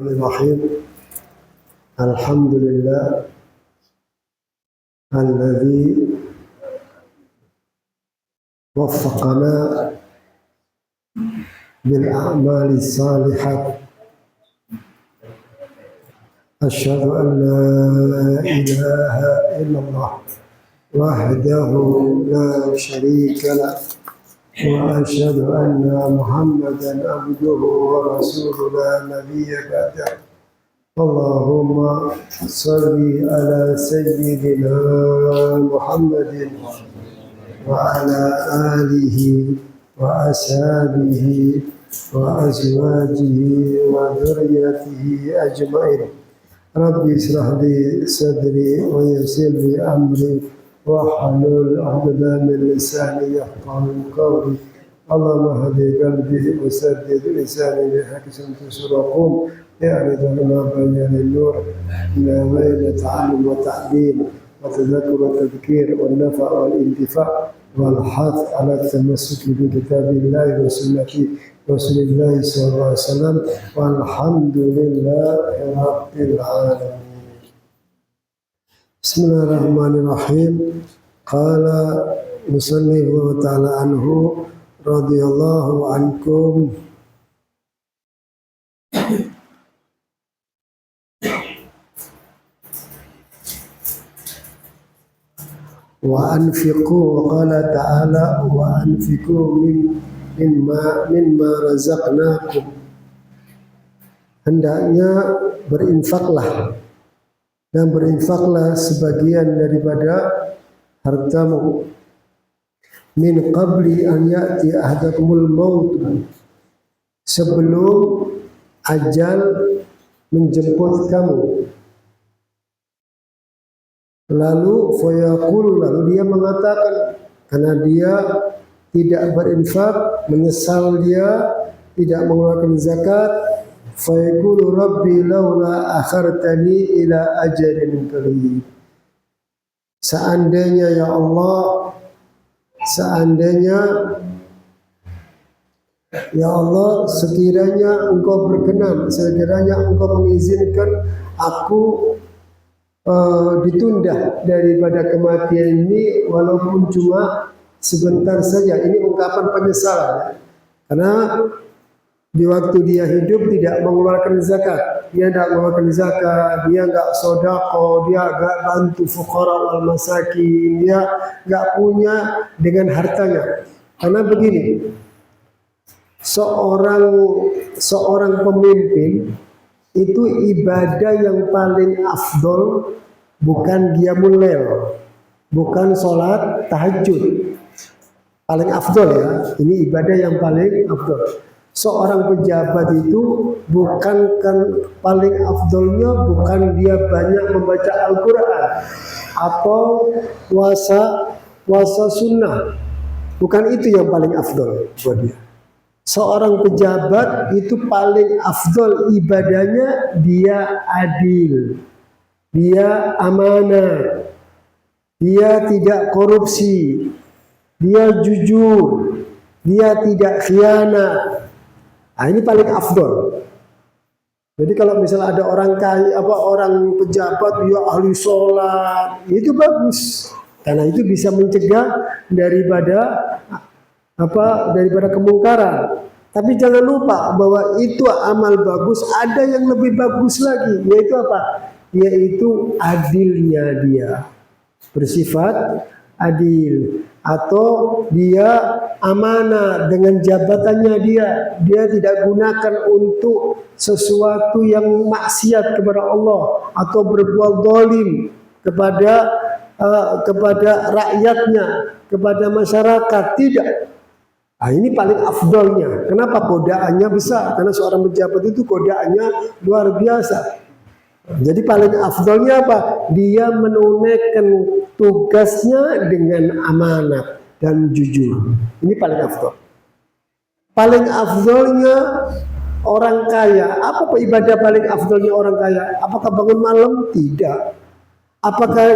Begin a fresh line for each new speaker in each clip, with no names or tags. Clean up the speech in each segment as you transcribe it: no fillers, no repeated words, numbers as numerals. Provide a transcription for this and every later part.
Bismillahirrahmanirrahim. Alhamdulillah alladzi waffaqana bil a'mali salihat. Asyhadu an la ilaha illallah wahdahu la syarika lah wa asyhadu anna Muhammadan abduhu wa rasuluhu la nabiyya ba'dahu. Allahumma salli ala sayyidina Muhammadin wa ala alihi wa ashabihi wa azwajihi wa dhurriyyatihi ajma'in. Rabbi israh li sadri wa yassir li amri wahlul 'uqdatam min lisani yafqahu qawli. Allahumma hadi qalbi wa saddid lisani bi haqqi suraqum ya'ridu ma bayna an-nur ma bayna ta'allum wa ta'lim wa tadhakkur wa tadhkir wa nafa' wal intifa' wal hath 'ala tamassuk bi kitabillah wa sunnati Rasulullah sallallahu alaihi wasallam. Walhamdulillahi rabbil alamin. Bismillahirrahmanirrahim. Qala musannif wa ta'ala anhu radhiyallahu ankum. Wa anfiqu, wa qala ta'ala wa anfiqu mimma razaqnakum. Hendaknya berinfaklah, dan berinfaklah sebagian daripada hartamu. Min qabli an ya'ti ahadakumul maut, sebelum ajal menjemput kamu. Lalu fayaqul, lalu dia mengatakan, karena dia tidak berinfak, menyesal dia tidak mengeluarkan zakat, fayaqulu rabbi laula akhartani ila ajalin qarib. Seandainya ya Allah, seandainya ya Allah, sekiranya engkau berkenan, sekiranya engkau mengizinkan aku ditunda daripada kematian ini walaupun cuma sebentar saja. Ini ungkapan penyesalan, karena di waktu dia hidup tidak mengeluarkan zakat, dia tidak mengeluarkan zakat, dia enggak sedekah, dia enggak bantu fuqara wal masakin, dia enggak punya dengan hartanya. Karena begini, seorang pemimpin itu ibadah yang paling afdol bukan qiyamul lail, bukan sholat tahajud. Paling afdol ya, ini ibadah yang paling afdol. Seorang pejabat itu bukan paling afdolnya bukan dia banyak membaca Al-Quran atau puasa sunnah, bukan itu yang paling afdol buat dia. Seorang pejabat itu paling afdol ibadahnya dia adil, dia amanah, dia tidak korupsi, dia jujur, dia tidak khianat. Nah, ini paling afdol. Jadi kalau misalnya ada orang kaya, orang pejabat dia ahli sholat, itu bagus, karena itu bisa mencegah daripada kemungkaran. Tapi jangan lupa bahwa itu amal bagus, ada yang lebih bagus lagi, yaitu apa? Yaitu adilnya dia, bersifat adil, atau dia amanah dengan jabatannya dia tidak gunakan untuk sesuatu yang maksiat kepada Allah atau berbuat zalim kepada rakyatnya, kepada masyarakat, tidak. Nah, ini paling afdolnya. Kenapa? Godaannya besar, karena seorang pejabat itu godaannya luar biasa. Jadi paling afdolnya apa? Dia menunaikan tugasnya dengan amanat dan jujur. Ini paling afdol. Paling afdolnya orang kaya. Apa ibadah paling afdolnya orang kaya? Apakah bangun malam? Tidak. Apakah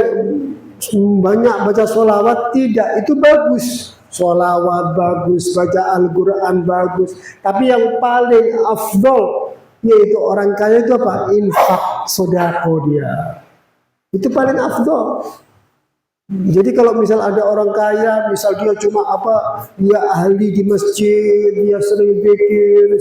banyak baca sholawat? Tidak. Itu bagus. Sholawat bagus, baca Al-Quran bagus. Tapi yang paling afdol, yaitu orang kaya itu apa? Infak, sodako dia. Itu paling afdol. Jadi kalau misal ada orang kaya, misal dia cuma apa, dia ahli di masjid, dia sering zikir,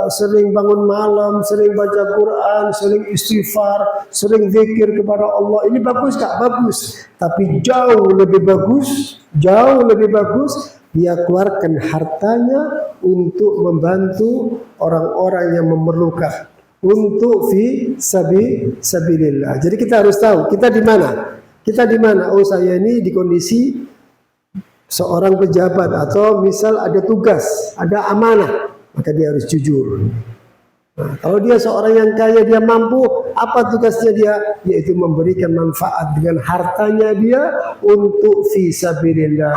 sering bangun malam, sering baca Quran, sering istighfar, sering zikir kepada Allah. Ini bagus tak? Bagus. Tapi jauh lebih bagus, dia keluarkan hartanya untuk membantu orang-orang yang memerlukan. Untuk fi sabilillah. Jadi kita harus tahu kita di mana. Kita di mana? Oh, saya ini di kondisi seorang pejabat atau misal ada tugas, ada amanah, maka dia harus jujur. Nah, kalau dia seorang yang kaya, dia mampu, apa tugasnya dia? Yaitu memberikan manfaat dengan hartanya dia untuk fi sabilillah,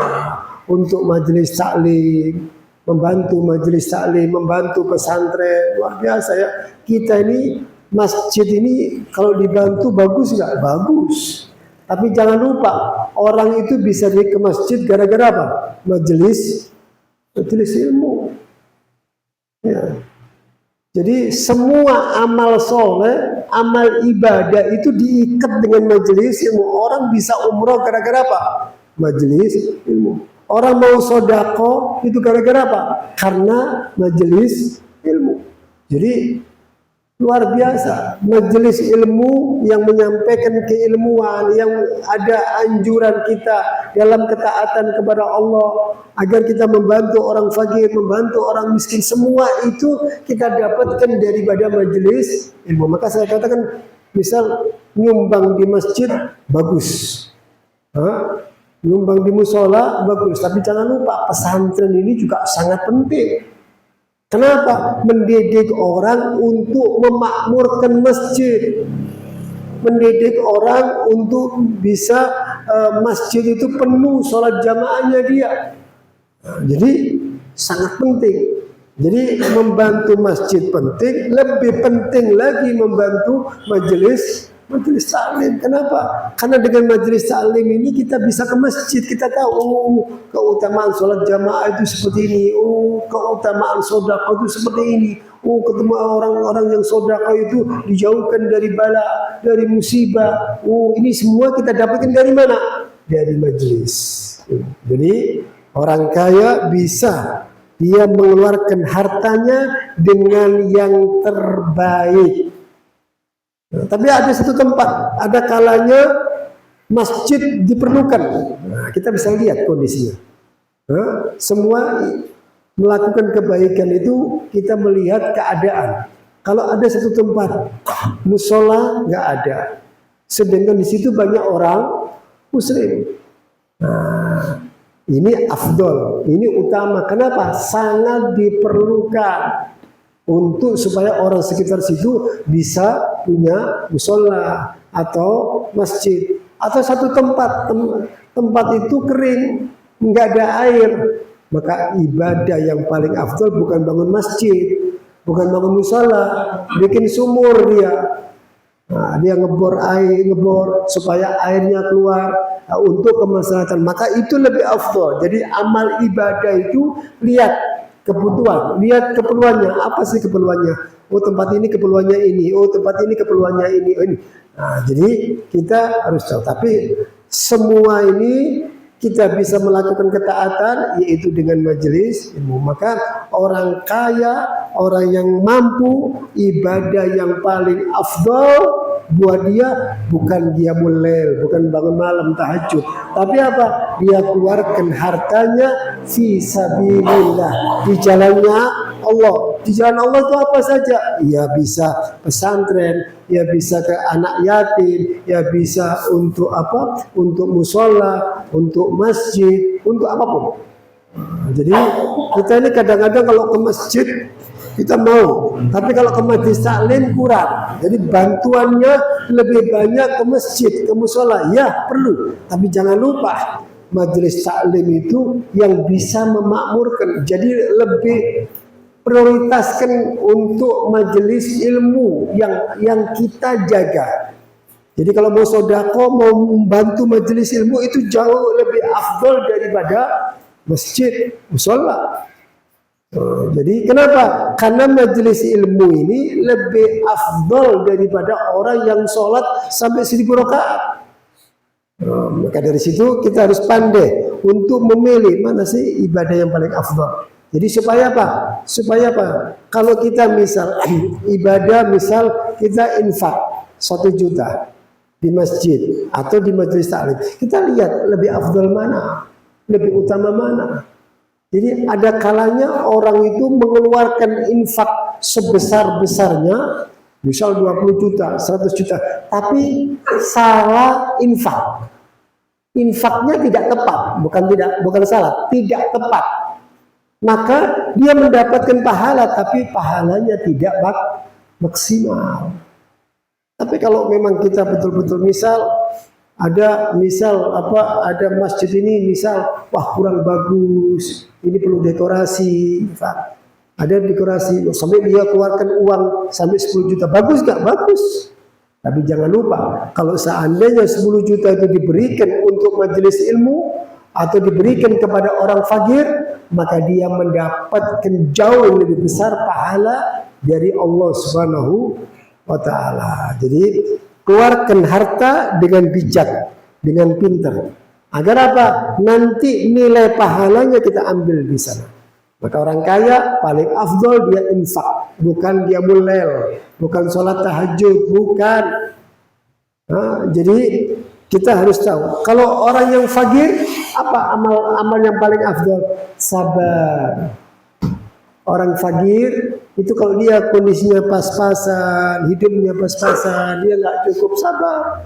untuk majelis taklim, membantu majelis taklim, membantu pesantren. Luar biasa ya. Kita ini masjid ini kalau dibantu bagus nggak? Bagus. Tapi jangan lupa, orang itu bisa ke masjid gara-gara apa? Majelis ilmu. Ya. Jadi semua amal soleh, amal ibadah itu diikat dengan majelis ilmu. Orang bisa umroh gara-gara apa? Majelis ilmu. Orang mau sodako itu gara-gara apa? Karena majelis ilmu. Jadi luar biasa, majelis ilmu yang menyampaikan keilmuan, yang ada anjuran kita dalam ketaatan kepada Allah agar kita membantu orang fakir, membantu orang miskin, semua itu kita dapatkan daripada majelis ilmu. Maka saya katakan, misal nyumbang di masjid bagus, nyumbang di musola bagus, tapi jangan lupa pesantren ini juga sangat penting. Kenapa? Mendidik orang untuk memakmurkan masjid, mendidik orang untuk bisa masjid itu penuh sholat jamaahnya dia. Nah, jadi sangat penting. Jadi membantu masjid penting, lebih penting lagi membantu majelis taklim. Kenapa? Karena dengan majelis taklim ini kita bisa ke masjid, kita tahu keutamaan sholat jamaah itu seperti ini, keutamaan sodako itu seperti ini, ketemu orang-orang yang sodako itu dijauhkan dari bala, dari musibah. Ini semua kita dapatkan dari mana? Dari majelis. Jadi orang kaya bisa dia mengeluarkan hartanya dengan yang terbaik. Nah, tapi ada satu tempat, ada kalanya masjid diperlukan. Nah, kita bisa lihat kondisinya. Nah, semua melakukan kebaikan itu kita melihat keadaan. Kalau ada satu tempat musola nggak ada, sedangkan di situ banyak orang muslim. Nah, ini afdol, ini utama. Kenapa? Sangat diperlukan untuk supaya orang sekitar situ bisa punya musola atau masjid, atau satu tempat itu kering, nggak ada air, maka ibadah yang paling afdol bukan bangun masjid, bukan bangun musola, bikin sumur dia. Nah, dia ngebor supaya airnya keluar untuk kemaslahatan, maka itu lebih afdol. Jadi amal ibadah itu lihat kebutuhan, lihat keperluannya, apa sih keperluannya? Oh, tempat ini keperluannya ini, oh tempat ini keperluannya ini. Nah, jadi kita harus tahu. Tapi semua ini kita bisa melakukan ketaatan, yaitu dengan majelis ilmu. Maka orang kaya, orang yang mampu, ibadah yang paling afdal buat dia bukan qiyamul lail, bukan bangun malam tahajud, tapi apa? Dia keluarkan hartanya fi sabilillah, di jalannya Allah. Di jalan Allah itu apa saja? Ya bisa pesantren, ya bisa ke anak yatim, ya bisa untuk apa? Untuk musola, untuk masjid, untuk apapun. Jadi kita ini kadang-kadang kalau ke masjid kita mau, tapi kalau ke majelis taklim kurang. Jadi bantuannya lebih banyak ke masjid, ke musola, ya perlu. Tapi jangan lupa majelis taklim itu yang bisa memakmurkan. Jadi lebih prioritaskan untuk majelis ilmu yang kita jaga. Jadi kalau mau sodako, mau membantu majelis ilmu itu jauh lebih afdol daripada masjid, musola. Jadi kenapa? Karena majelis ilmu ini lebih afdol daripada orang yang sholat sampai 1000 rakaat. Maka dari situ kita harus pandai untuk memilih mana sih ibadah yang paling afdol. Jadi supaya apa? Supaya apa? Kalau kita misal ibadah, misal kita infak 1 juta di masjid atau di majelis taklim, kita lihat lebih afdol mana, lebih utama mana. Jadi ada kalanya orang itu mengeluarkan infak sebesar-besarnya, misal 20 juta, 100 juta, tapi salah infak. Infaknya tidak tepat, bukan salah, tidak tepat. Maka dia mendapatkan pahala, tapi pahalanya tidak maksimal. Tapi kalau memang kita betul-betul ada masjid ini wah kurang bagus, ini perlu dekorasi, ada dekorasi sampai dia keluarkan uang sampai 10 juta, bagus gak? Bagus. Tapi jangan lupa, kalau seandainya 10 juta itu diberikan untuk majelis ilmu atau diberikan kepada orang fakir, maka dia mendapatkan jauh lebih besar pahala dari Allah Subhanahu wa ta'ala. Jadi keluarkan harta dengan bijak, dengan pintar. Agar apa? Nanti nilai pahalanya kita ambil di sana. Maka orang kaya paling afdol dia infak, bukan dia mulel, bukan sholat tahajud, bukan. Jadi kita harus tahu, kalau orang yang fakir, apa amal yang paling afdol? Sabar. Orang fakir itu kalau dia kondisinya pas-pasan, hidupnya pas-pasan, dia nggak cukup, sabar.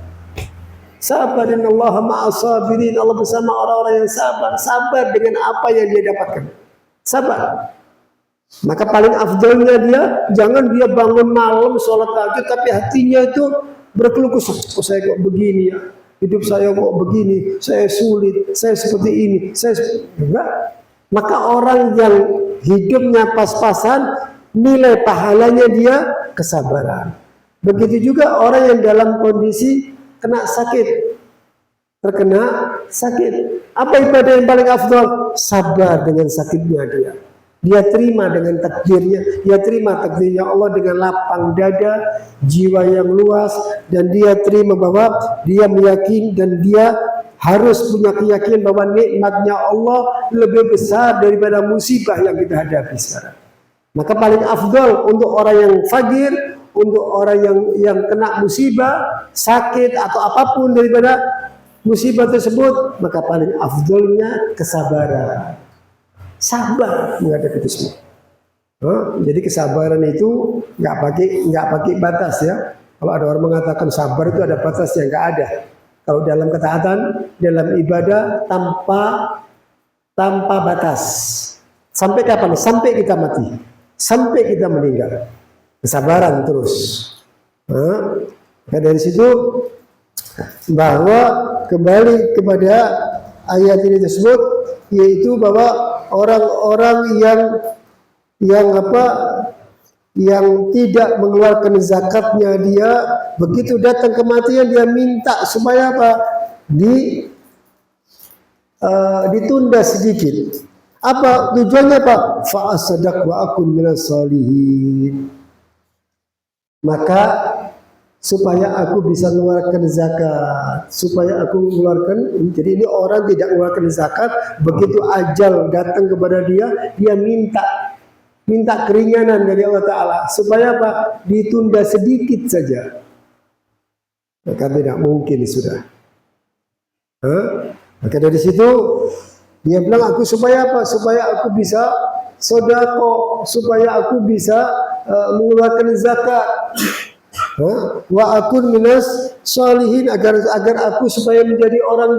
Sabar, innallaha ma'as sabirin. Allah bersama orang-orang yang sabar. Sabar dengan apa yang dia dapatkan. Sabar. Maka paling afdolnya dia, jangan dia bangun malam sholat tahajud tapi hatinya itu berkeluh kesah. Kok saya kok begini ya? Hidup saya kok begini, saya sulit, saya seperti ini, enggak. Maka orang yang hidupnya pas-pasan, nilai pahalanya dia kesabaran. Begitu juga orang yang dalam kondisi kena sakit, terkena sakit. Apa ibadah yang paling afdal? Sabar dengan sakitnya dia. Dia terima dengan takdirnya, dia terima takdirnya Allah dengan lapang dada, jiwa yang luas, dan dia terima bahwa dia meyakini dan dia harus punya keyakinan bahwa nikmatnya Allah lebih besar daripada musibah yang kita hadapi sekarang. Maka paling afdal untuk orang yang fakir, untuk orang yang kena musibah, sakit atau apapun daripada musibah tersebut, maka paling afdalnya kesabaran. Sabar menghadapi itu semua. Jadi kesabaran itu nggak pakai batas ya. Kalau ada orang mengatakan sabar itu ada batasnya, nggak ada. Kalau dalam ketaatan, dalam ibadah tanpa batas. Sampai kapan? Sampai kita mati, sampai kita meninggal. Kesabaran terus. Nah, dari situ bahwa kembali kepada ayat ini tersebut, yaitu bahwa orang-orang yang tidak mengeluarkan zakatnya, dia begitu datang kematian dia minta supaya apa? Ditunda sedikit. Apa tujuannya Pak? Fa'asadaq wa akun minas salihin. Maka supaya aku bisa mengeluarkan zakat, supaya aku mengeluarkan. Jadi ini orang tidak mengeluarkan zakat, begitu ajal datang kepada dia, dia minta keringanan dari Allah Ta'ala supaya apa? Ditunda sedikit saja. Maka tidak mungkin sudah. Maka dari situ dia bilang, aku supaya apa? Supaya aku bisa sedekah, supaya aku bisa mengeluarkan zakat. Wa akun minas sholihin, agar aku supaya menjadi orang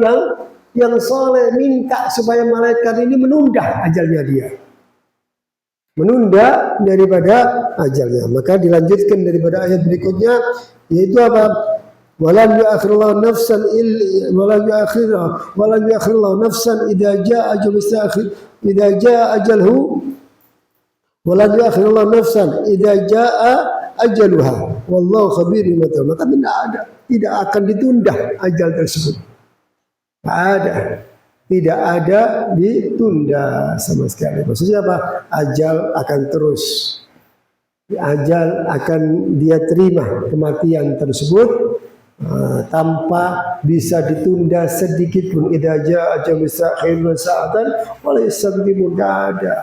yang soleh, minta supaya malaikat ini menunda ajalnya dia, menunda daripada ajalnya. Maka dilanjutkan daripada ayat berikutnya, yaitu apa? Walan yu'akhirullahu nafsan idza jaa ajalhu. Walan yu'akhirullahu nafsan idza jaa ajaluha. Wallahu khabirun bima ta'malun. Maka tidak akan ditunda ajal tersebut. Tidak ada. tidak ada ditunda sama sekali. Maksudnya apa? Ajal akan terus. Ajal akan dia terima kematian tersebut tanpa bisa ditunda sedikit pun. Idza jaa ajalun sa'atan sa'atan wa la yastaqdimu, tidak ada.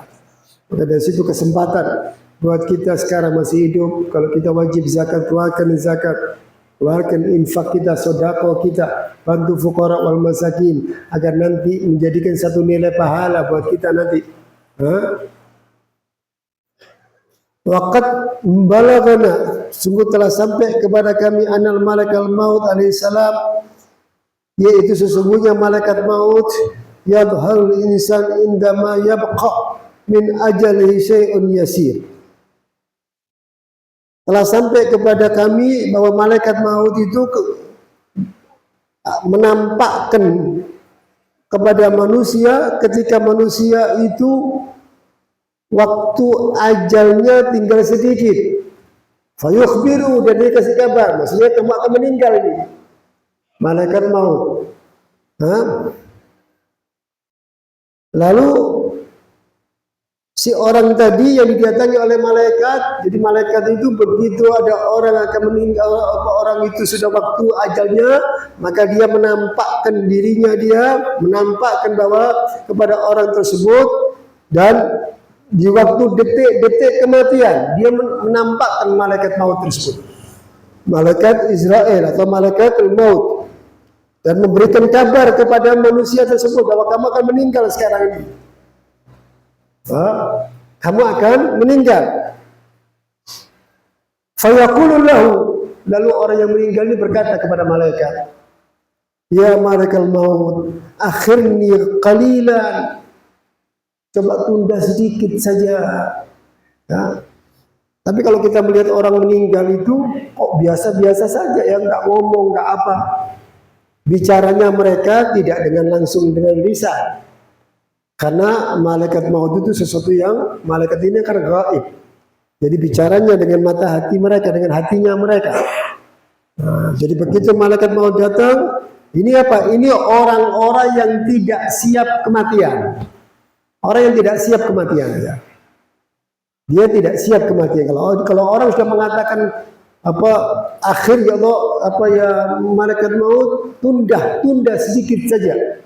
Maka dari situ kesempatan buat kita sekarang masih hidup. Kalau kita wajib zakat, keluarkan zakat, keluarkan infak kita, sedekah kita, bantu fuqara wal masakin, agar nanti menjadikan satu nilai pahala buat kita nanti. Waqad balagana, sungguh telah sampai kepada kami anal malakal maut alaihissalam, yaitu sesungguhnya malaikat maut yadhal insan indama yabqa min ajalihi syai'un yasir. Telah sampai kepada kami bahwa malaikat maut itu menampakkan kepada manusia ketika manusia itu waktu ajalnya tinggal sedikit. Fayukhbiru, dan dia kasih kabar, maksudnya kamu akan meninggal ini. Malaikat maut. Lalu si orang tadi yang didatangi oleh malaikat, jadi malaikat itu begitu ada orang akan meninggal, orang itu sudah waktu ajalnya, maka dia menampakkan dirinya, dia menampakkan bahwa kepada orang tersebut, dan di waktu detik-detik kematian dia menampakkan malaikat maut tersebut, malaikat Israel atau malaikat maut, dan memberikan kabar kepada manusia tersebut bahwa kamu akan meninggal sekarang ini. Kamu akan meninggal. Fayaqulu lahu, lalu orang yang meninggal ini berkata kepada malaikat, ya malaikat maut, akhirni qalilan, coba tunda sedikit saja. Tapi kalau kita melihat orang meninggal itu kok biasa-biasa saja, ya nggak ngomong, nggak apa. Bicaranya mereka tidak dengan langsung dengan lisan. Karena malaikat maut itu sesuatu yang, malaikat ini kan gaib. Jadi bicaranya dengan mata hati mereka, dengan hatinya mereka. Jadi begitu malaikat maut datang, ini apa? Ini orang-orang yang tidak siap kematian. Orang yang tidak siap kematian, ya. Dia tidak siap kematian. Kalau orang sudah mengatakan apa akhir ya Allah, apa ya malaikat maut, tunda sedikit saja.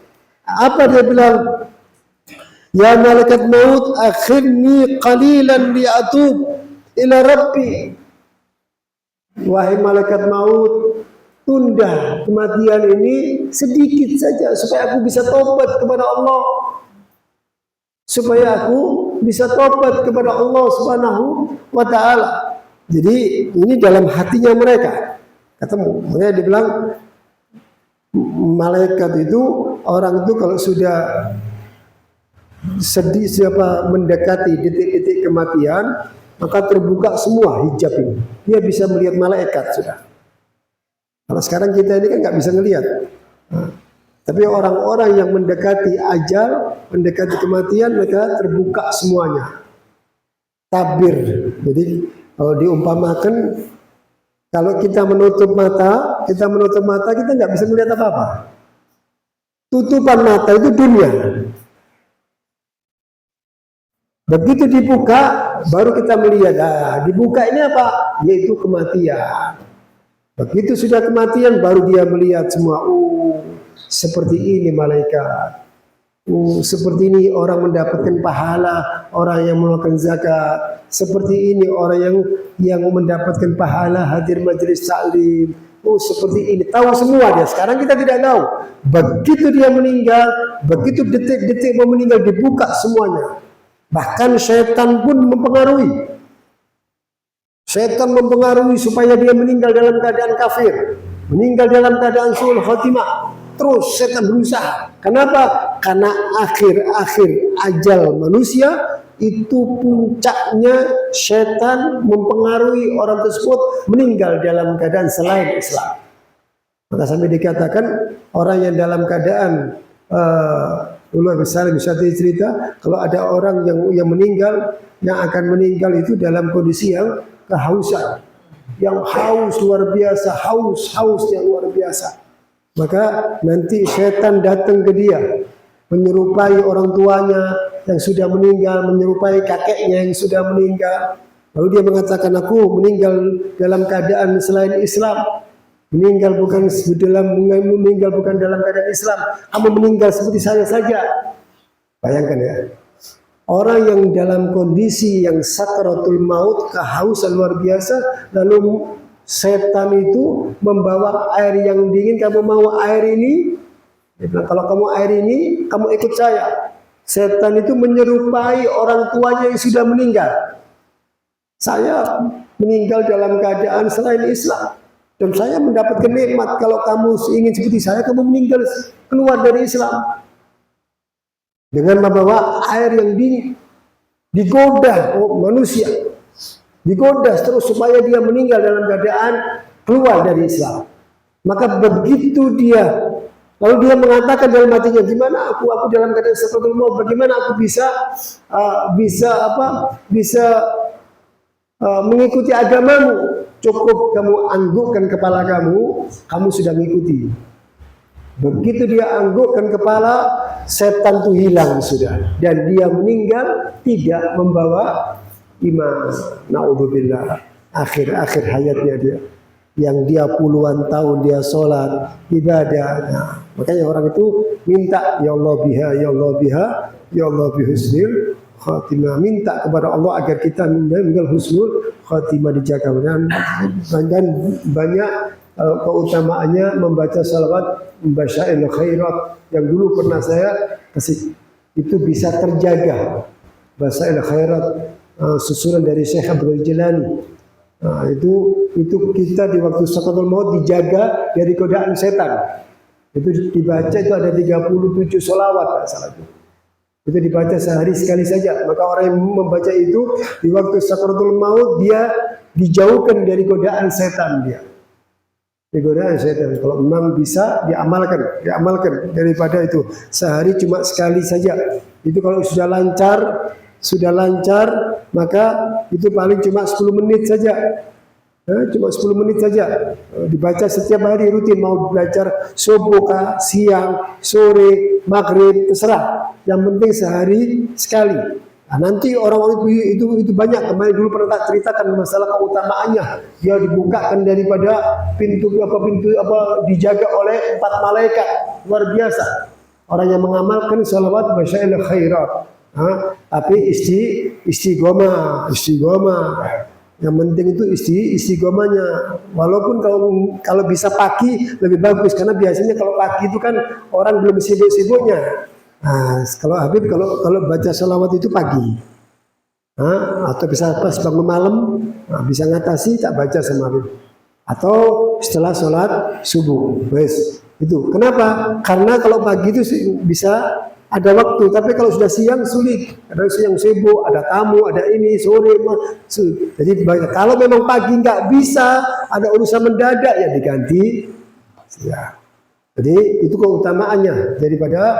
Apa dia bilang? Ya malaikat maut, akhirni qalilan li'atub ila rabbi. Wahai malaikat maut, tunda kematian ini sedikit saja supaya aku bisa tobat kepada Allah. Supaya aku bisa tobat kepada Allah Subhanahu wa ta'ala. Jadi ini dalam hatinya mereka. Ketemu. Makanya dibilang malaikat itu, orang itu kalau sudah sedih siapa mendekati detik-detik kematian, maka terbuka semua hijab ini. Dia bisa melihat malaikat sudah. Kalau sekarang kita ini kan nggak bisa melihat. Tapi orang-orang yang mendekati ajal, mendekati kematian, mereka terbuka semuanya. Tabir. Jadi kalau diumpamakan, kalau kita menutup mata, kita nggak bisa melihat apa-apa. Tutupan mata itu dunia. Begitu dibuka, baru kita melihat. Dibuka ini apa? Yaitu kematian. Begitu sudah kematian, baru dia melihat semua. Seperti ini malaikat. Seperti ini orang mendapatkan pahala, orang yang mengeluarkan zakat. Seperti ini orang yang mendapatkan pahala hadir majelis taklim. Seperti ini. Tahu semua dia. Sekarang kita tidak tahu. Begitu dia meninggal, begitu detik-detik mau meninggal, dibuka semuanya. Bahkan syaitan pun mempengaruhi. Syaitan mempengaruhi supaya dia meninggal dalam keadaan kafir, meninggal dalam keadaan su'ul khotimah. Terus setan berusaha. Kenapa? Karena akhir-akhir ajal manusia itu puncaknya setan mempengaruhi orang tersebut meninggal dalam keadaan selain Islam. Maka sampai dikatakan orang yang dalam keadaan ulama besar bisa cerita kalau ada orang yang meninggal, yang akan meninggal itu dalam kondisi yang kehausan, yang haus luar biasa, haus yang luar biasa. Maka nanti setan datang ke dia, menyerupai orang tuanya yang sudah meninggal, menyerupai kakeknya yang sudah meninggal. Lalu dia mengatakan, aku meninggal dalam keadaan selain Islam, meninggal bukan dalam keadaan Islam, kamu meninggal seperti saya saja. Bayangkan ya, orang yang dalam kondisi yang sakaratul maut, kehausan luar biasa, lalu setan itu membawa air yang dingin, kamu mau air ini? Nah, kalau kamu air ini, kamu ikut saya. Setan itu menyerupai orang tuanya yang sudah meninggal. Saya meninggal dalam keadaan selain Islam, dan saya mendapatkan nikmat. Kalau kamu ingin seperti saya, kamu meninggal keluar dari Islam. Dengan membawa air yang dingin, digoda manusia, digoda terus supaya dia meninggal dalam keadaan keluar dari Islam. Maka begitu dia, lalu dia mengatakan dalam hatinya, gimana aku dalam keadaan sakaratul maut, bagaimana aku bisa mengikuti agamamu? Cukup kamu anggukkan kepala kamu, kamu sudah mengikuti. Begitu dia anggukkan kepala, setan itu hilang sudah, dan dia meninggal tidak membawa iman. Naudzubillah. Akhir hayatnya dia, yang dia puluhan tahun dia sholat ibadah. Nah, makanya orang itu minta, ya Allah biha, ya Allah biha, ya Allah bihusnil khatimah, minta kepada Allah agar kita meninggal husnul khatimah, dijaga. Dan banyak keutamaannya membaca salawat, membaca khairat yang dulu pernah saya kasih, itu bisa terjaga. Baca khairat susunan dari Syekh Abdul Jilani. Nah, itu kita di waktu sakaratul maut dijaga dari godaan setan. Itu dibaca, itu ada 37 sholawat salah itu. Itu dibaca sehari sekali saja. Maka orang yang membaca itu di waktu sakaratul maut, dia dijauhkan dari godaan setan dia. Di godaan setan. Kalau memang bisa diamalkan daripada itu. Sehari cuma sekali saja. Itu kalau sudah lancar, maka itu paling cuma 10 menit saja. Cuma 10 menit saja. Dibaca setiap hari rutin, mau belajar subuh, siang, sore, maghrib, terserah. Yang penting sehari sekali. Nah, nanti orang-orang itu banyak. Kemarin dulu pernah tak ceritakan masalah keutamaannya. Dia dibukakan daripada pintu dijaga oleh 4 malaikat. Luar biasa. Orang yang mengamalkan salawat basya'il khairat. Tapi istiqomah. Yang penting itu istiqomahnya. Walaupun kalau bisa pagi lebih bagus, karena biasanya kalau pagi itu kan orang belum sibuk-sibuknya. Nah, kalau Habib kalau baca salawat itu pagi, atau bisa pas bangun malam, bisa ngatasi tak baca sama Habib, atau setelah sholat subuh. Wes itu. Kenapa? Karena kalau pagi itu bisa ada waktu, tapi kalau sudah siang sulit. Ada siang sibuk, ada tamu, ada ini, sore. Jadi kalau memang pagi nggak bisa, ada urusan mendadak, ya diganti. Ya. Jadi itu keutamaannya daripada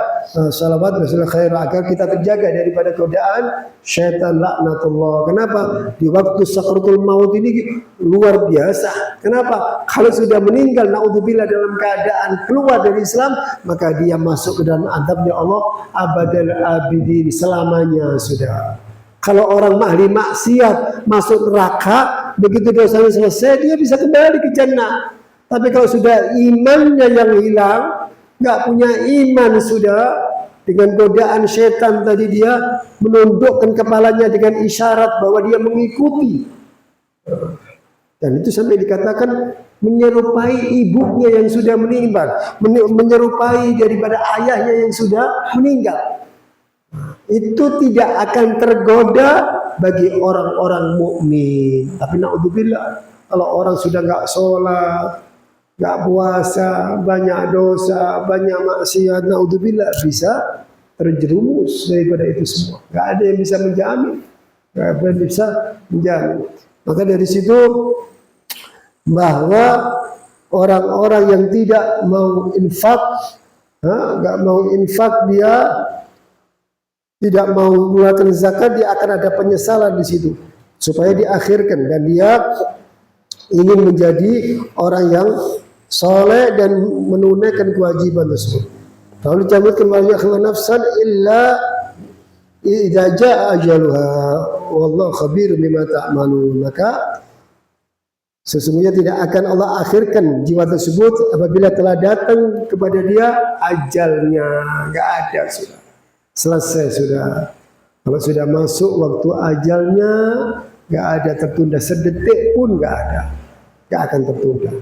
salawat basya'il khairat, agar kita terjaga daripada godaan syaitan laknatullah. Kenapa? Di waktu sakaratul maut ini luar biasa. Kenapa? Kalau sudah meninggal, naudzubillah, dalam keadaan keluar dari Islam, maka dia masuk ke dalam adabnya Allah abadal abidin, selamanya sudah. Kalau orang ahli maksiat masuk neraka, begitu dosanya selesai, dia bisa kembali ke jannah. Tapi kalau sudah imannya yang hilang, nggak punya iman sudah, dengan godaan setan tadi, dia menundukkan kepalanya dengan isyarat bahwa dia mengikuti. Dan itu sampai dikatakan menyerupai ibunya yang sudah meninggal, menyerupai daripada ayahnya yang sudah meninggal. Itu tidak akan tergoda bagi orang-orang mukmin. Tapi naudzubillah, kalau orang sudah nggak sholat, nggak puasa, banyak dosa, banyak maksiat, naudzubillah, bisa terjerumus daripada itu semua. Nggak ada yang bisa menjamin, nggak ada yang bisa menjamin. Maka dari situ bahwa orang-orang yang tidak mau infak, nggak mau infak, dia tidak mau mengeluarkan zakat, dia akan ada penyesalan di situ, supaya diakhirkan, dan dia ingin menjadi orang yang soleh dan menunaikan kewajiban tersebut. Lalu disebutkan wa yakhlu nafsan illa idza jaa ajaluha wallahu khabirun bima ta'malun. Maka sesungguhnya tidak akan Allah akhirkan jiwa tersebut apabila telah datang kepada dia ajalnya. Enggak ada sudah. Selesai sudah. Kalau sudah masuk waktu ajalnya, enggak ada tertunda sedetik pun, enggak ada. Enggak akan tertunda.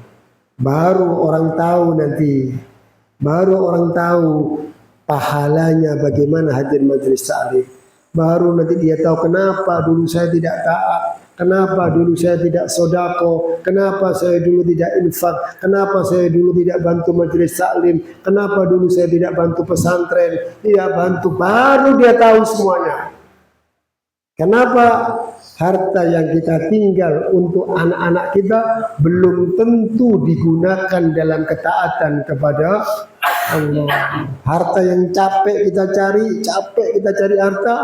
Baru orang tahu nanti. Baru orang tahu pahalanya bagaimana hadir majelis taklim. Baru nanti dia tahu kenapa dulu saya tidak taat, kenapa dulu saya tidak sodako, kenapa saya dulu tidak infak, kenapa saya dulu tidak bantu majelis taklim, kenapa dulu saya tidak bantu pesantren, tidak bantu. Baru dia tahu semuanya. Kenapa harta yang kita tinggal untuk anak-anak kita belum tentu digunakan dalam ketaatan kepada Allah. Harta yang capek kita cari harta.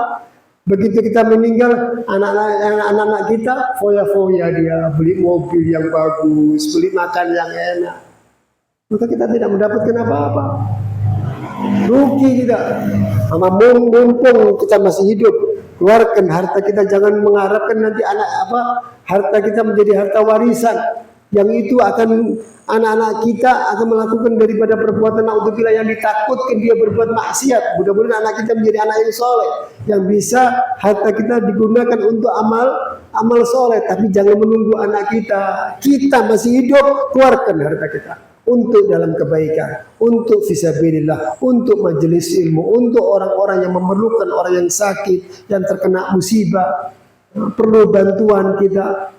Begitu kita meninggal, anak-anak kita foya-foya dia, beli mobil yang bagus, beli makan yang enak. Maka kita tidak mendapatkan apa-apa. Rugi kita. Sama mumpung kita masih hidup, keluarkan harta kita, jangan mengharapkan nanti harta kita menjadi harta warisan yang itu akan anak-anak kita akan melakukan daripada perbuatan naudzubillah yang ditakutkan dia berbuat maksiat. Mudah-mudahan anak kita menjadi anak yang soleh, yang bisa harta kita digunakan untuk amal soleh. Tapi jangan menunggu anak kita masih hidup, keluarkan harta kita untuk dalam kebaikan, untuk fisabilillah, untuk majelis ilmu, untuk orang-orang yang memerlukan, orang yang sakit, yang terkena musibah, perlu bantuan kita.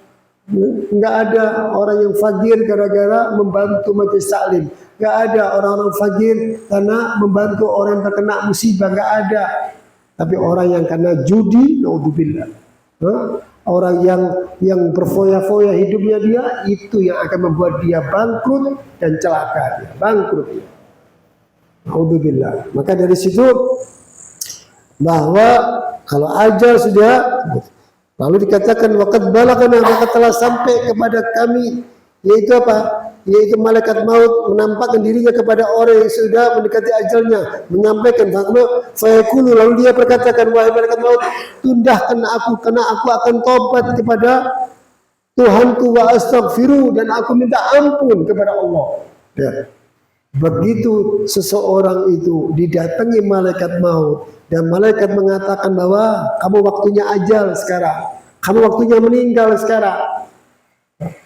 Enggak ada orang yang fakir gara-gara membantu majelis taklim. Enggak ada orang-orang fakir karena membantu orang yang terkena musibah, enggak ada. Tapi orang yang kena judi, naudzubillah. Orang yang berfoya-foya hidupnya dia, itu yang akan membuat dia bangkrut dan celaka dia, bangkrut dia. Naudzubillah. Maka dari situ bahwa kalau ajal sudah, lalu dikatakan waqad balagana, maka telah sampai kepada kami, yaitu apa? Yaitu malaikat maut menampakkan dirinya kepada orang yang sudah mendekati ajalnya, menyampaikan fayaqulu, lalu dia berkatakan, wahai malaikat maut, tundahkan aku karena aku akan tobat kepada Tuhanku, wa astaghfiru, dan aku minta ampun kepada Allah. Ya. Begitu seseorang itu didatangi malaikat maut dan malaikat mengatakan bahwa kamu waktunya ajal sekarang, kamu waktunya meninggal sekarang,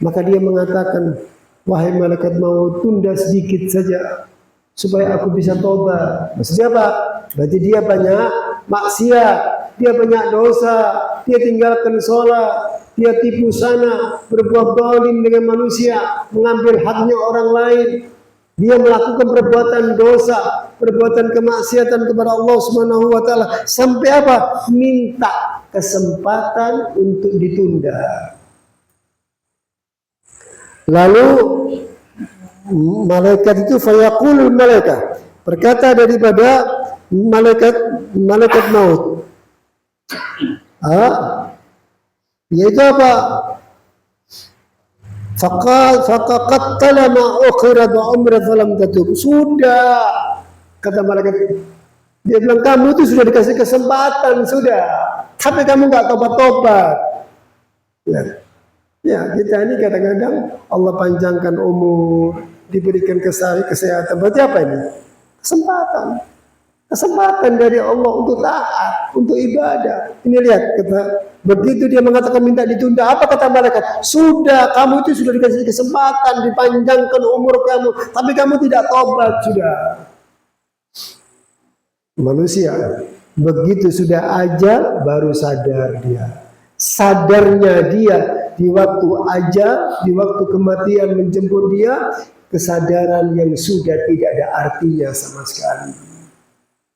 maka dia mengatakan, wahai malaikat maut, tunda sedikit saja supaya aku bisa tobat. Maksudnya apa? Berarti dia banyak maksiat, dia banyak dosa, dia tinggalkan sholat, dia tipu sana, berbuat zalim dengan manusia, mengambil haknya orang lain. Dia melakukan perbuatan dosa, perbuatan kemaksiatan kepada Allah Subhanahu wa taala, sampai apa? Minta kesempatan untuk ditunda. Lalu malaikat itu fayaqulul malaikat, berkata daripada malaikat maut, yaitu apa? Faqad talama ukhira wa umra falam tatub. Sudah, kata malaikat, dia bilang kamu itu sudah dikasih kesempatan sudah, tapi kamu nggak tobat-tobat. Ya, kita ini kadang-kadang Allah panjangkan umur, diberikan kesehatan. Berarti apa ini? Kesempatan dari Allah untuk taat, untuk ibadah. Ini lihat, begitu dia mengatakan minta ditunda, apa kata malaikat? Sudah, kamu itu sudah dikasih kesempatan, dipanjangkan umur kamu, tapi kamu tidak tobat sudah. Manusia, begitu sudah ajal, baru sadar dia. Sadarnya dia di waktu ajal, di waktu kematian menjemput dia, kesadaran yang sudah tidak ada artinya sama sekali.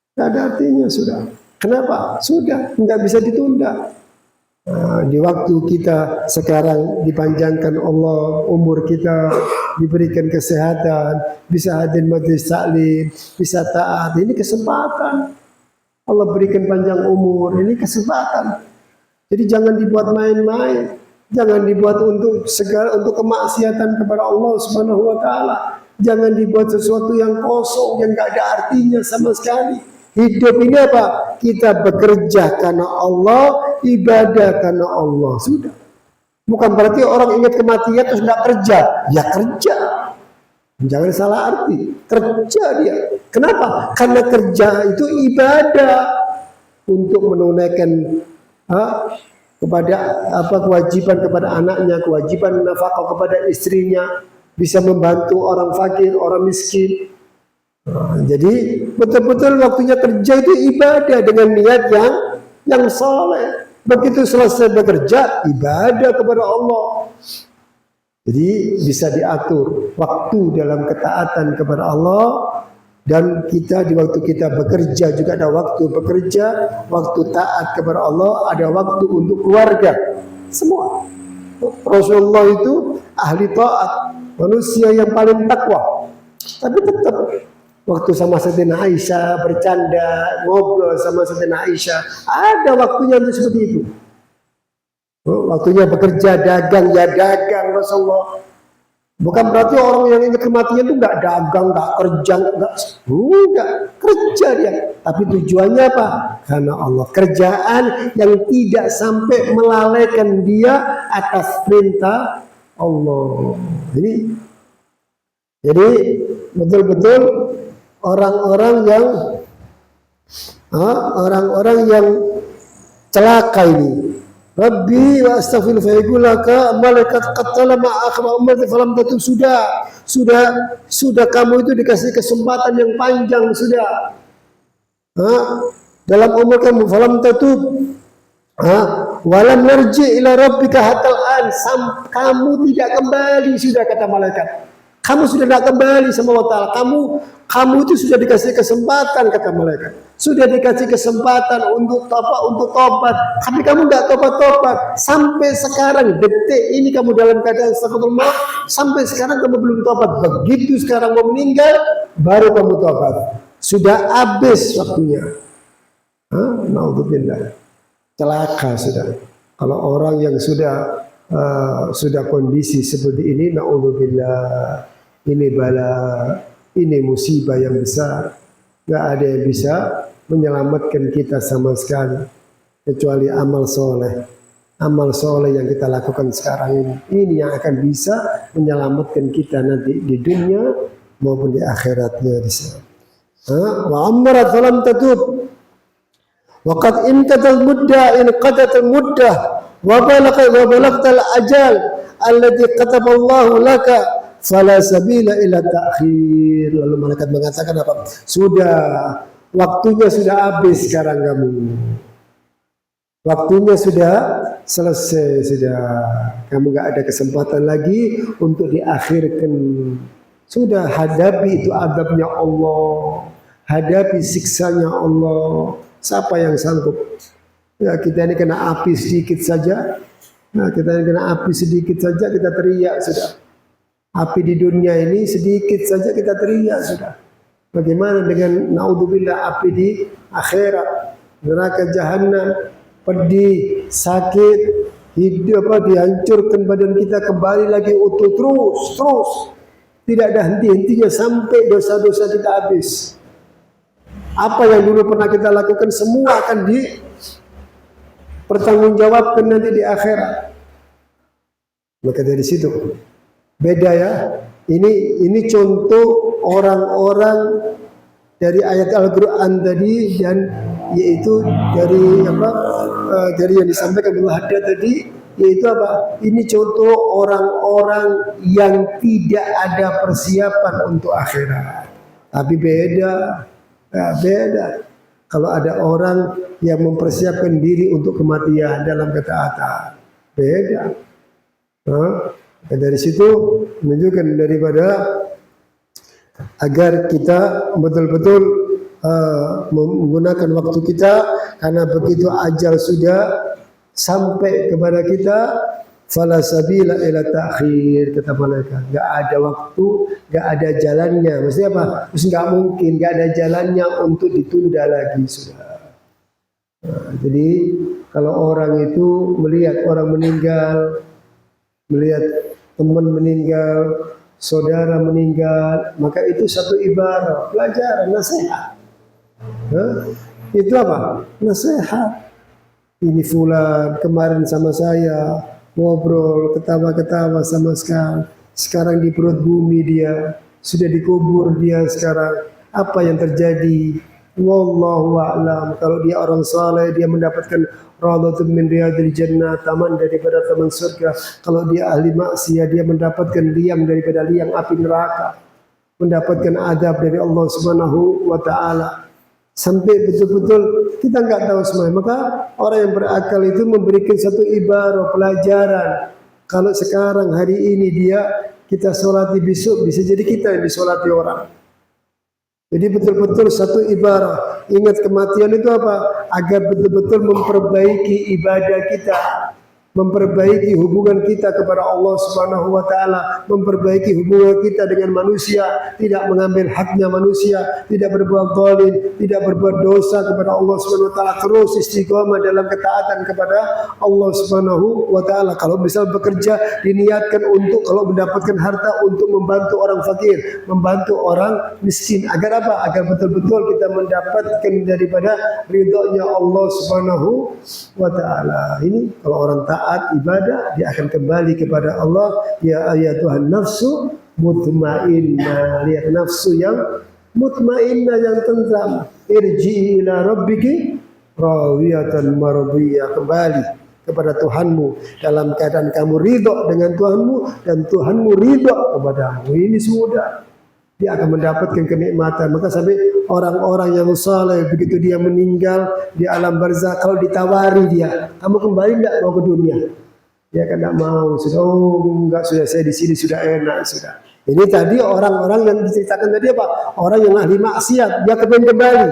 Tidak ada artinya sudah. Kenapa? Sudah, nggak bisa ditunda. Di waktu kita sekarang dipanjangkan Allah umur kita, diberikan kesehatan, bisa hadir majelis taklim, bisa taat. Ini kesempatan. Allah berikan panjang umur, ini kesempatan. Jadi jangan dibuat main-main, jangan dibuat untuk kemaksiatan kepada Allah Subhanahu wa taala. Jangan dibuat sesuatu yang kosong, yang gak ada artinya sama sekali. Hidup ini apa? Kita bekerja karena Allah, ibadah karena Allah. Sudah. Bukan berarti orang ingat kematian terus nggak kerja. Ya kerja. Jangan salah arti. Kerja dia. Kenapa? Karena kerja itu ibadah untuk menunaikan kepada kewajiban kepada anaknya, kewajiban nafkah kepada istrinya, bisa membantu orang fakir, orang miskin. Jadi betul-betul waktunya kerja itu ibadah dengan niat yang saleh. Begitu selesai bekerja, ibadah kepada Allah. Jadi bisa diatur waktu dalam ketaatan kepada Allah, dan kita di waktu kita bekerja juga ada waktu bekerja, waktu taat kepada Allah, ada waktu untuk keluarga. Semua. Rasulullah itu ahli taat, manusia yang paling takwa. Tapi tetap waktu sama Sayyidina Aisyah bercanda, ngobrol sama Sayyidina Aisyah, ada waktunya untuk seperti itu. Waktunya bekerja, dagang, ya dagang Rasulullah. Bukan berarti orang yang ingat kematian itu nggak dagang, nggak kerja, enggak kerja dia. Tapi tujuannya apa? Karena Allah. Kerjaan yang tidak sampai melalaikan dia atas perintah Allah. Jadi betul-betul orang-orang yang celaka ini. Rabbi wa astaghfir fa yaqulaka malaikat qatala ma akhra ummati falam tatub. Sudah kamu itu dikasih kesempatan yang panjang sudah. Dalam umur kamu falam tatub. Walam narji ila rabbika hatal an. Kamu tidak kembali sudah, kata malaikat. Kamu sudah tidak kembali sama Allah Ta'ala. Kamu itu sudah dikasih kesempatan, kata malaikat. Sudah dikasih kesempatan untuk tobat. Tapi kamu nggak tobat. Sampai sekarang, detik ini kamu dalam keadaan astagfirullah. Sampai sekarang kamu belum tobat. Begitu sekarang mau meninggal, baru kamu tobat. Sudah habis waktunya. Naudzubillah. Celaka sudah. Kalau orang yang sudah kondisi seperti ini, naudzubillah. Ini bala, ini musibah yang besar. Gak ada yang bisa menyelamatkan kita sama sekali, kecuali amal soleh. Amal soleh yang kita lakukan sekarang ini yang akan bisa menyelamatkan kita nanti di dunia maupun di akhiratnya di sana. Wa ammarat falam tatub. Wa qad intatal mudda in qadatal muddah wa balagtal ajal alladhi kataballahu laka. Fala sabila ila ta'khir. Lalu malaikat mengatakan apa? Sudah, waktunya sudah habis sekarang kamu. Waktunya sudah selesai sudah. Kamu gak ada kesempatan lagi untuk diakhirkan. Sudah, hadapi itu adabnya Allah. Hadapi siksanya Allah. Siapa yang sanggup? Ya, kita ini kena api sedikit saja. Nah, kita ini kena api sedikit saja kita teriak sudah. Api di dunia ini sedikit saja kita teriak sudah. Bagaimana dengan naudzubillah api di akhirat, neraka jahanam, pedih, sakit, hidup dihancurkan badan kita kembali lagi utuh terus. Tidak ada henti-hentinya sampai dosa-dosa kita habis. Apa yang dulu pernah kita lakukan semua akan dipertanggungjawabkan nanti di akhirat. Maka dari situ beda ya. Ini contoh orang-orang dari ayat Al-Qur'an tadi, dan yaitu dari yang disampaikan Abu Haddad tadi, yaitu apa? Ini contoh orang-orang yang tidak ada persiapan untuk akhirat. Tapi beda. Kalau ada orang yang mempersiapkan diri untuk kematian dalam ketaatan, beda. Dan dari situ menunjukkan daripada agar kita betul-betul menggunakan waktu kita, karena begitu ajal sudah sampai kepada kita, fala sabila ila ta'khir, kata malaikat. Gak ada waktu, gak ada jalannya. Maksudnya apa? Terus gak mungkin, gak ada jalannya untuk ditunda lagi sudah. Jadi kalau orang itu melihat orang meninggal, melihat teman meninggal, saudara meninggal, maka itu satu ibarat pelajaran, nasihat. Itu apa? Nasihat. Ini fulan kemarin sama saya ngobrol ketawa-ketawa sama sekarang di perut bumi dia, sudah dikubur dia sekarang. Apa yang terjadi? Wallahu a'lam. Kalau dia orang saleh, dia mendapatkan radhatun min riyadil jannah, taman daripada taman surga. Kalau dia ahli maksiat, dia mendapatkan liang daripada liang api neraka, mendapatkan adab dari Allah Subhanahu wa taala. Sampai betul-betul kita nggak tahu semuanya. Maka orang yang berakal itu memberikan satu ibarat pelajaran. Kalau sekarang hari ini kita sholati, besok bisa jadi kita yang disolati orang. Jadi betul-betul satu ibarat. Ingat kematian itu apa? Agar betul-betul memperbaiki ibadah kita, memperbaiki hubungan kita kepada Allah Subhanahu wa taala, memperbaiki hubungan kita dengan manusia, tidak mengambil haknya manusia, tidak berbuat zalim, tidak berbuat dosa kepada Allah Subhanahu wa taala, terus istiqomah dalam ketaatan kepada Allah Subhanahu wa taala. Kalau misal bekerja diniatkan untuk kalau mendapatkan harta untuk membantu orang fakir, membantu orang miskin. Agar apa? Agar betul-betul kita mendapatkan daripada ridhonya Allah Subhanahu wa taala. Ini kalau orang taat ibadah, dia akan kembali kepada Allah. Ya ayatuhan nafsu mutmainnah, lihat nafsu yang mutmainnah, yang tentram. Irji'i ila rabbiki radiyatan mardiyah, kembali kepada Tuhanmu dalam keadaan kamu ridho dengan Tuhanmu dan Tuhanmu ridho kepadamu. Ini sudah, dia akan mendapatkan kenikmatan. Maka sampai orang-orang yang saleh begitu dia meninggal di alam barzakh, kalau ditawari dia, kamu kembali enggak mau ke dunia? Dia kan enggak mau. Sudah, enggak, sudah saya di sini sudah enak sudah. Ini tadi orang-orang yang diceritakan tadi apa? Orang yang ahli maksiat, dia kepingin kembali.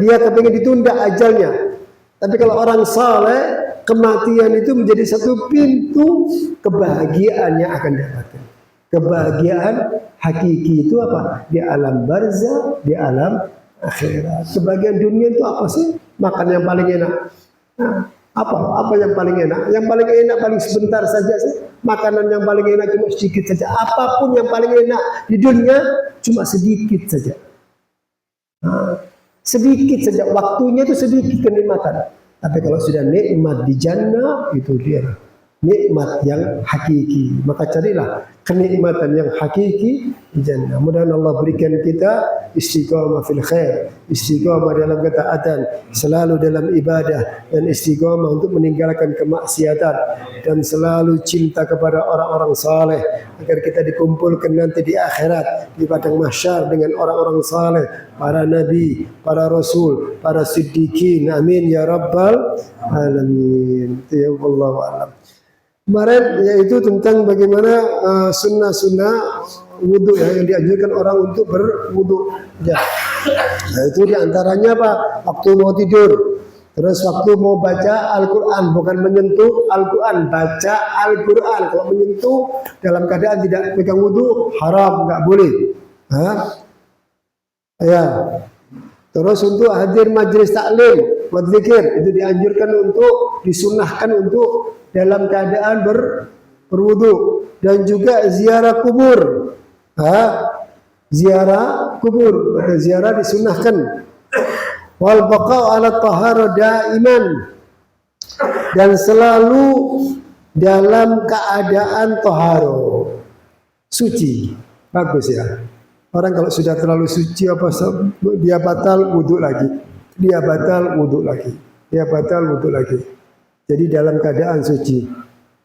Dia kepingin ditunda ajalnya. Tapi kalau orang saleh, kematian itu menjadi satu pintu kebahagiaan yang akan dapatkan. Kebahagiaan hakiki itu apa? Di alam barzakh, di alam akhirat. Kebahagiaan dunia itu apa sih? Makan yang paling enak. Apa yang paling enak? Yang paling enak paling sebentar saja sih. Makanan yang paling enak cuma sedikit saja. Apapun yang paling enak di dunia cuma sedikit saja. Sedikit saja. Waktunya itu sedikit kenikmatan. Tapi kalau sudah nikmat di jannah, itu dia nikmat yang hakiki. Maka carilah kenikmatan yang hakiki di jannah. Mudah-mudahan Allah berikan kita istiqamah fil khair, istiqamah dalam ketaatan, selalu dalam ibadah, dan istiqamah untuk meninggalkan kemaksiatan, dan selalu cinta kepada orang-orang saleh, agar kita dikumpulkan nanti di akhirat di padang mahsyar dengan orang-orang saleh, para nabi, para rasul, para siddiqin. Amin ya rabbal alamin. Ya Allah alam. Kemarin yaitu tentang bagaimana sunnah-sunnah wudhu yang dianjurkan orang untuk berwudhu. Ya. Nah, itu diantaranya apa? Waktu mau tidur, terus waktu mau baca Al-Quran, bukan menyentuh Al-Quran, baca Al-Quran. Kalau menyentuh dalam keadaan tidak pegang wudhu, haram, nggak boleh. Ya. Terus untuk hadir majelis taklim, buat zikir, itu dianjurkan untuk disunnahkan untuk dalam keadaan berwudu, dan juga ziarah kubur. Ziarah kubur, ziarah disunahkan. Wal baqa'u 'ala tahara daiman, dan selalu dalam keadaan taharo, suci. Bagus ya. Orang kalau sudah terlalu suci apa, dia batal wudu lagi. Dia batal wudu lagi. Dia batal wudu lagi. Jadi dalam keadaan suci.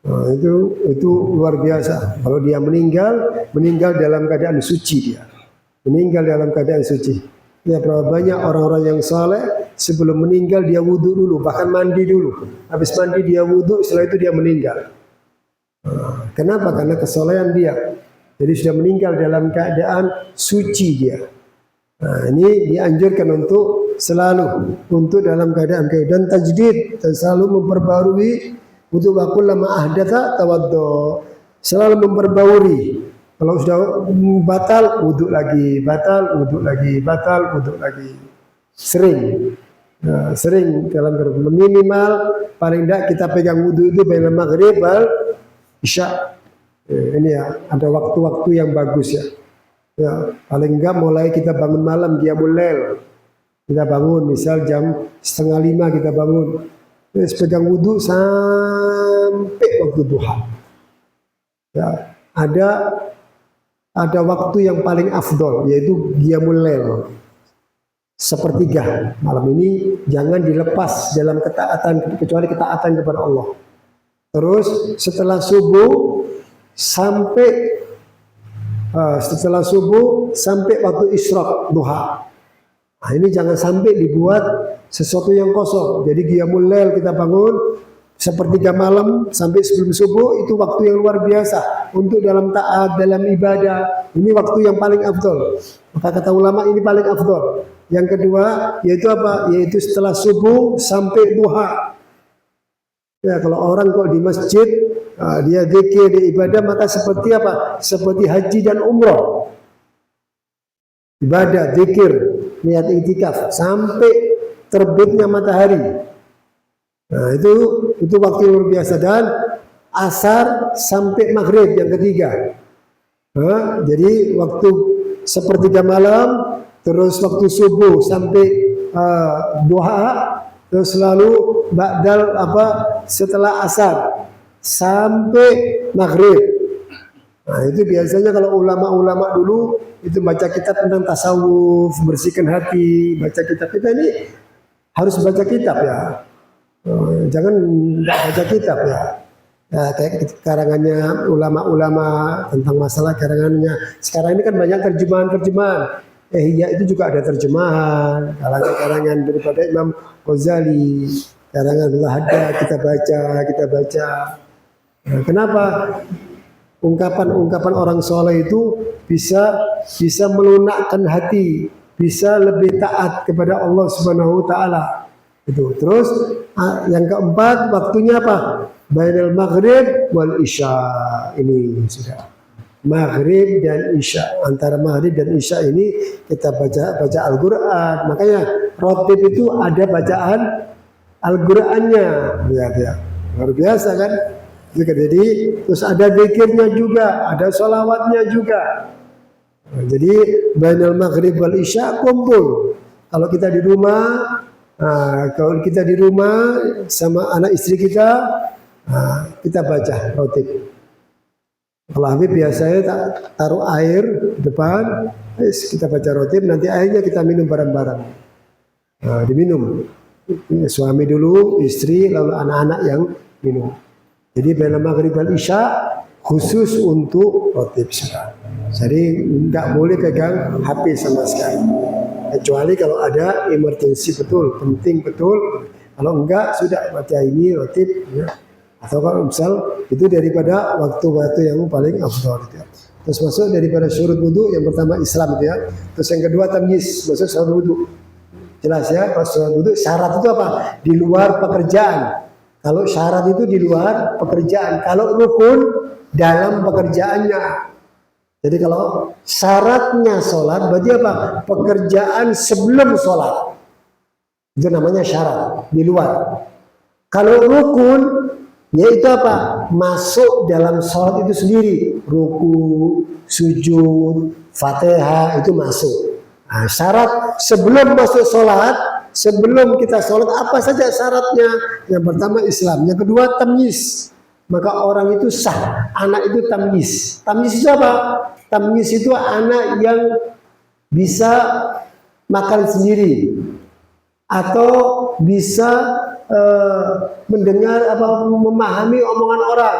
Nah, itu luar biasa. Kalau dia meninggal dalam keadaan suci dia. Meninggal dalam keadaan suci. Ya, berapa banyak orang-orang yang saleh sebelum meninggal dia wudu dulu, bahkan mandi dulu. Habis mandi dia wudu, setelah itu dia meninggal. Kenapa? Karena kesolehan dia. Jadi sudah meninggal dalam keadaan suci dia. Nah, ini dianjurkan untuk selalu untuk dalam keadaan dan tajdid, dan selalu memperbarui wudu. Wa kullama ahdatsa tawaddo, selalu memperbarui. Kalau sudah batal wudu lagi, batal wudu lagi, batal wudu lagi. Sering. Nah, sering dalam keadaan minimal paling tidak kita pegang wudu itu pada maghrib wal isya. Ini ya, ada waktu-waktu yang bagus ya. Ya, paling enggak mulai kita bangun malam qiyamul lail. Kita bangun misal jam 4:30 kita bangun. Terus pegang wudhu sampai waktu duha. Ya, ada waktu yang paling afdol yaitu qiyamul lail. Sepertiga malam ini jangan dilepas dalam ketaatan kecuali ketaatan kepada Allah. Terus setelah subuh sampai waktu isyraq duha. Nah, ini jangan sampai dibuat sesuatu yang kosong. Jadi qiyamul lail kita bangun sepertiga malam sampai sebelum subuh, itu waktu yang luar biasa untuk dalam taat, dalam ibadah. Ini waktu yang paling afdol. Maka kata ulama ini paling afdol. Yang kedua yaitu apa? Yaitu setelah subuh sampai duha. Ya, kalau orang kok di masjid dia zikir, dia ibadah, maka seperti apa? Seperti haji dan umroh. Ibadah, zikir, niat iktikaf sampai terbitnya matahari. Nah, itu waktu yang luar biasa. Dan asar sampai maghrib yang ketiga. Nah, jadi waktu sepertiga malam, terus waktu subuh sampai duha, terus lalu ba'dal setelah asar sampai maghrib. Nah, itu biasanya kalau ulama-ulama dulu itu baca kitab tentang tasawuf, bersihkan hati, baca kitab. Kita ini harus baca kitab ya. Jangan baca kitab ya. Ya, kayak karangannya ulama-ulama tentang masalah karangannya. Sekarang ini kan banyak terjemahan-terjemahan. Ya itu juga ada terjemahan. Karangan daripada Imam Ghazali, karangan Al-Hadda kita baca. Nah, kenapa? Ungkapan-ungkapan orang soleh itu bisa melunakkan hati, bisa lebih taat kepada Allah Subhanahu wa taala. Itu. Terus yang keempat waktunya apa? Bainal maghrib wal isya. Ini sudah. Maghrib dan isya. Antara maghrib dan isya ini kita baca Al-Qur'an. Makanya rotib itu ada bacaan Al-Qur'annya. Lihat ya. Luar biasa kan? Jadi terus ada zikirnya juga, ada sholawatnya juga. Nah, jadi bainal maghrib wal isya kumpul. Kalau kita di rumah, sama anak istri kita, kita baca rotib. Kalau Habib biasanya taruh air di depan, kita baca rotib, nanti airnya kita minum bareng-bareng. Nah, diminum. Suami dulu, istri, lalu anak-anak yang minum. Jadi bainal maghrib wal isya khusus untuk rotib sudah. Jadi nggak boleh pegang HP sama sekali. Kecuali kalau ada emergensi betul, penting betul. Kalau enggak sudah baca ini rotib ya. Atau kalau misal itu daripada waktu-waktu yang paling afdal ya. Terus masuk daripada syurut wudu yang pertama Islam ya. Terus yang kedua tamyiz, masuk syurut wudu. Jelas ya, pas syurut wudu syarat itu apa? Di luar pekerjaan. Kalau syarat itu di luar pekerjaan, kalau rukun dalam pekerjaannya. Jadi kalau syaratnya sholat, berarti apa? Pekerjaan sebelum sholat. Itu namanya syarat, di luar. Kalau rukun, yaitu apa? Masuk dalam sholat itu sendiri. Ruku, sujud, fatihah, itu masuk. Nah, syarat sebelum masuk sholat, sebelum kita sholat, apa saja syaratnya? Yang pertama Islam, yang kedua tamyiz. Maka orang itu sah, anak itu tamyiz. Tamyiz itu apa? Tamyiz itu anak yang bisa makan sendiri atau bisa mendengar memahami omongan orang.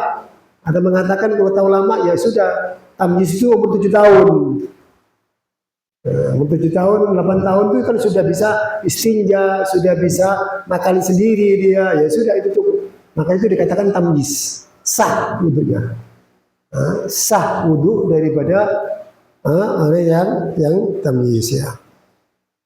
Atau mengatakan kalau tahu lama ya sudah, tamyiz itu umur 7 tahun. Umur 7 tahun, 8 tahun itu kan sudah bisa istinja, sudah bisa makan sendiri dia, ya sudah itu cukup. Maka itu dikatakan tamyiz, sah wudunya. Sah wudu daripada orang yang tamyiz ya.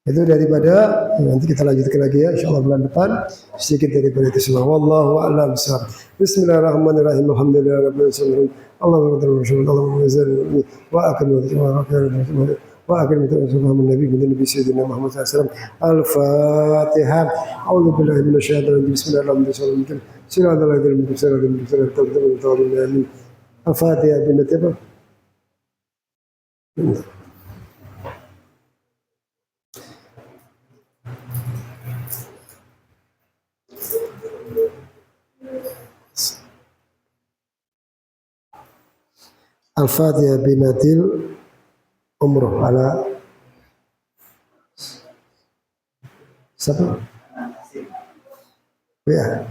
Itu daripada nanti kita lanjutkan lagi ya insyaallah bulan depan sedikit daripada itu semua. Wallahu a'lam bishawab. Bismillahirrahmanirrahim. Alhamdulillahirabbil alamin. Allahumma salli wa akrim وأكرم سبحان النبي من النبي سيدنا محمد صلى الله عليه وسلم. الفاتحة. أعوذ بالله من الشيطان الرجيم. بسم الله الرحمن الرحيم. صراط الذين أنعمت عليهم غير المغضوب عليهم ولا الضالين. Al-Fatihah binati apa? Al-Fatihah binatil umroh ala siapa? Ya.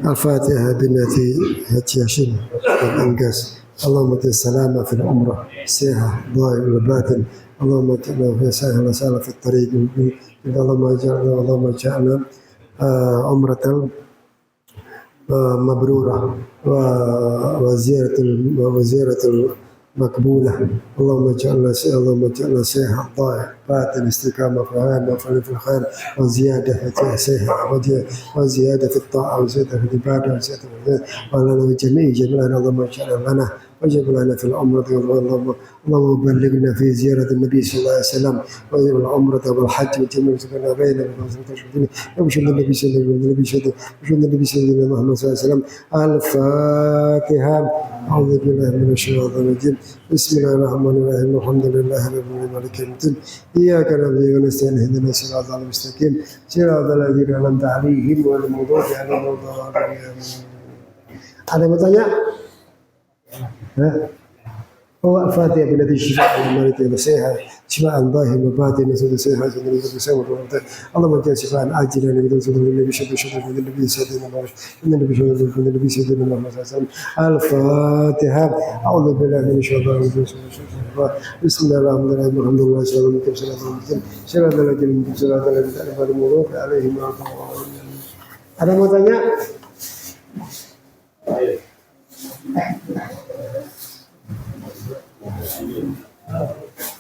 الفاتحة بنتي هتياشين الإنجاز اللهم اجعل السلامة في العمرة سيها ظاهر الباطن اللهم اجعلنا في سهل وسهل في الطريق اللهم اجعلنا عمرة مبرورة وزيارة مقبولة اللهم اجعلنا سيها ضائع باطن استقامة في الخير وزيادة في سيها وزيادة في الطاعة وزيادة في العبادة وزيادة في ولنا بجميع جميعنا اللهم اجعلنا لنا وجعلنا في العمرة اللهم بلغنا في زيارة النبي صلى الله عليه وسلم وجعل العمرة والحج وجميع سبحانه بيننا وبشر النبي صلى الله عليه وسلم محمد صلى الله عليه وسلم الفاتحة أعوذ بالله من الشيطان الرجيم بسم الله الرحمن الرحيم الحمد لله رب العالمين مالك يوم الدين إياك نعبد ونستعين اهدنا الصراط المستقيم صراط الذين أنعمت عليهم غير المغضوب عليهم ولا الضالين. Ada yang bertanya? هو الفاتحة بالذي الشفاء والمرض والصحة شفاء ظاهر وباطن نسأل الصحة سيدنا الرسول اللهم اجعل شفاء عاجلا من رسول النبي صلى الله عليه وسلم من النبي سيدنا محمد من النبي سيدنا محمد صلى الله عليه وسلم الفاتحة أعوذ بالله من الشيطان الرجيم بسم الله الرحمن الرحيم الحمد لله صلى الله عليه وسلم صراط الذين أنعمت المغضوب عليهم ولا الضالين. Ada mau tanya? Thank you.